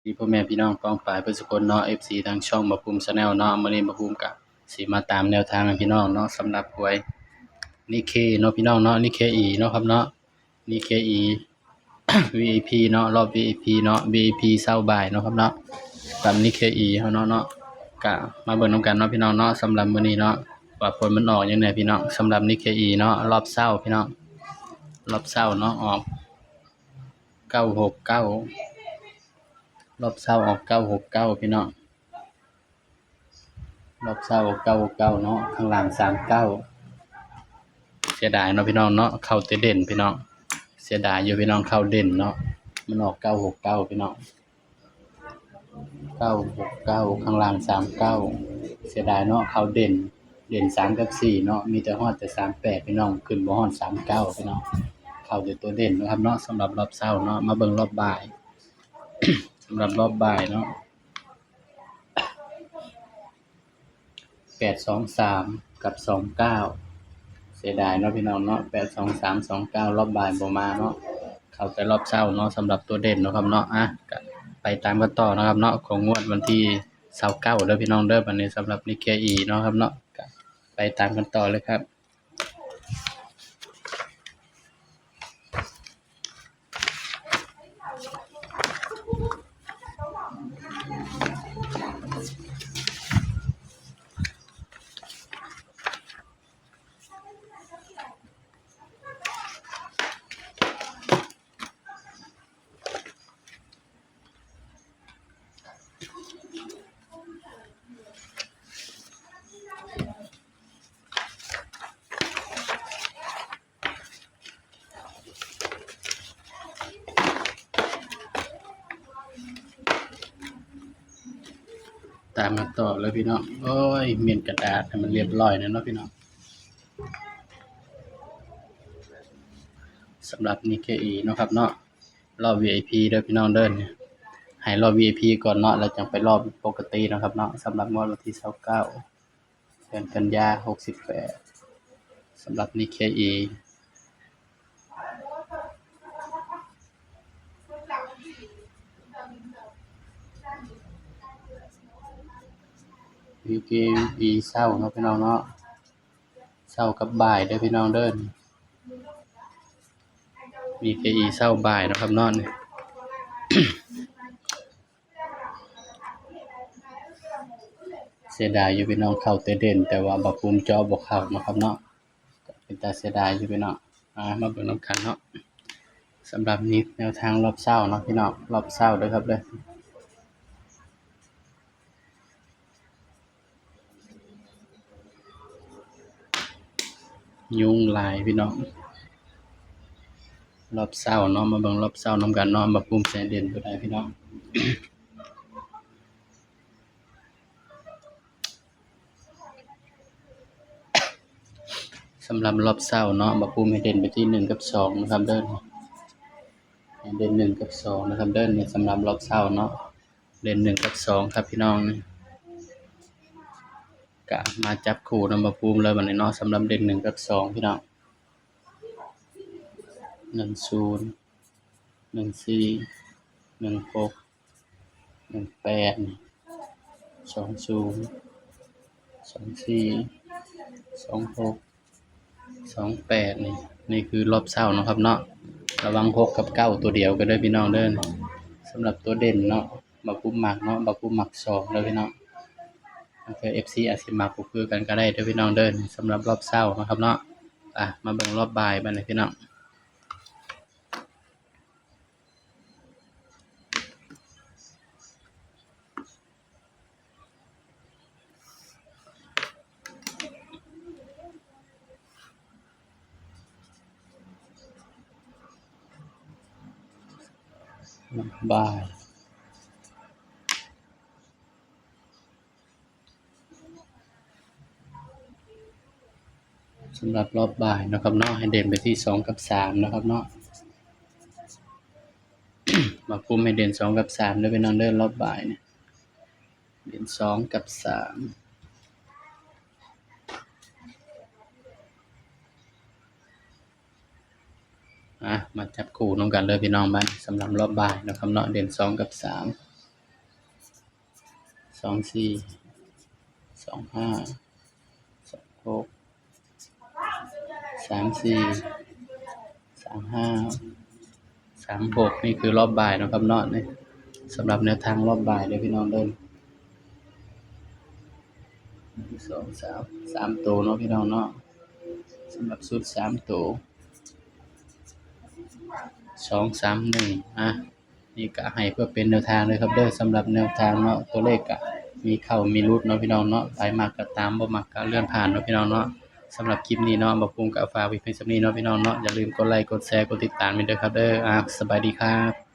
ดีพ่อแม่พี่น้องป้องปรายเพื่อนสุคนเนาะ FC ทางช่องบ่ภูมิชาแนลเนาะมื้อนี้บ่ภูมิก็สิมาตามแนวทางให้พี่น้องเนาะสำหรับหวยนิเคเนาะพี่น้องเนาะนิเคอีเนาะครับเนาะนิเคอี VIP เนาะรอบ VIP เนาะ VIP เช้าบ่ายเนาะครับเนาะตามนิเคอีเฮาเนาะก็มาเบิ่งนำกันเนาะพี่น้องเนาะสำหรับมื้อนี้เนาะว่าผลมันออกจังไดพี่น้องสำหรับนิเคอีเนาะรอบเช้าพี่น้องรอบเช้าเนาะออก969รอบเช้าออก969พี่น้องรอบเช้าออก969เนาะข้างล่าง39เสียดายเนาะพี่น้องเนาะเข้าแต่เด่นพี่น้องเสียดายอยู่พี่น้องเข้าเด่นเนาะมันออก969พี่น้อง969ข้างล่าง39เสียดายเนาะเข้าเด่น3กับ4เนาะมีแต่ฮอดแต่38พี่น้องขึ้นบ่ฮอด39พี่น้องเข้าแต่ตัวเด่นนะครับเนาะสำหรับรอบเช้าเนาะมาเบิ่งรอบบ่าย สำหรับรอบบ่ายเนาะ823กับ29เสียดายเนาะพี่น้องเนาะ823 29รอบบ่ายบ่มาเนาะเข้าแต่รอบเช้าเนาะสำหรับตัวเด่นเนาะครับเนาะก็ไปตามกันต่อนะครับเนาะของงวดวันที่29เด้อพี่น้องเด้อบัดนี้สำหรับนิเคอีเนาะครับเนาะก็ไปตามกันต่อเลยครับตามกันต่อเลยพี่น้องโอ้ยเมียนกระดาษให้มันเรียบร้อยนะเนาะพี่น้องสำหรับนิเคอีเนาะครับเนาะรอบ VIP เด้อพี่น้องเด้อเนี่ยให้รอบ VIP ก่อนเนาะแล้วจังไปรอบปกติเนาะครับเนาะสำหรับงวดวันที่29เดือนกันยา68สำหรับนิเคอี VKE เช้าเนาะพี่น้องเนาะเช้ากับบ่ายเด้อพี่น้องเด้อ VKE เช้าบ่ายเนาะครับเนาะนี่ เสียดายอยู่พี่น้องเข้าแต่เด่นแต่ว่าบักภูมิจอบ่เข้าเนาะครับเนาะก็เป็นตาเสียดายอยู่พี่น้องมาเบิ่งนำกันเนาะสำหรับนี้แนวทางรอบเช้าเนาะพี่น้องรอบเช้าเด้อครับเด้อยุงหลายพี่น้องรอบเช้าเนาะมาเบิ่งรอบเช้านำกันเนาะบักภูมิใส่เด่นตัวใดพี่น้อง สำหรับรอบเช้าเนาะบักภูมิให้เด่นไปที่1กับ2นะครับเด้อให้เด่น1กับ2นะครับเด้อนี่สำหรับรอบเช้าเนาะเด่น1กับ2ครับพี่น้องนี่ก็มาจับคู่นำบักภูมิเลยบัดนี้เนาะสำหรับเด่น1กับ2พี่น้อง10 14 16 18 20 24 26 28นี่คือรอบเช้าเนาะครับเนาะระวัง6กับ9ตัวเดียวก็เด้อพี่น้องเด้อสำหรับตัวเด่นเนาะบักภูมิมักเนาะบักภูมิมัก2เด้อพี่น้องบางเทื่อ FC อาจสิมักบ่คือกันก็ได้เด้อพี่น้องเด้อสำหรับรอบเช้านะครับเนาะมาเบิ่งรอบบ่ายบัดนี้พี่น้องบ่ายสำหรับรอบบ่ายนะครับเนาะให้เด่นไปที่2กับ3นะครับเนาะบักภูมิให้เด่น2กับ3เด้อพี่น้องเด้อรอบบ่ายเนี่ยเด่น2กับ3มาจับคู่นำกันเลยพี่น้องบัดนี้สำหรับรอบบ่ายนะครับเนาะเด่น2กับ3 24 25 26 34 35 36นี่คือรอบบ่ายเนาะครับเนาะนี่สำหรับแนวทางรอบบ่ายเด้อพี่น้องเด้อ1 2 3 3ตัวเนาะพี่น้องเนาะสำหรับชุด3ตัว2 3 1นี่ก็ให้เพื่อเป็นแนวทางเลยครับเด้อสำหรับแนวทางเนาะตัวเลขก็มีเข้ามีหลุดเนาะพี่น้องเนาะไปมักก็ตามบ่มักก็เลื่อนผ่านเนาะพี่น้องเนาะสำหรับคลิปนี้เนาะบ่ปรุงก็ฝากไว้เพียงส่ำนี้เนาะพี่น้องเนาะอย่าลืมกดไลค์กดแชร์กดติดตามด้วยเด้อครับเด้อสบายดีครับ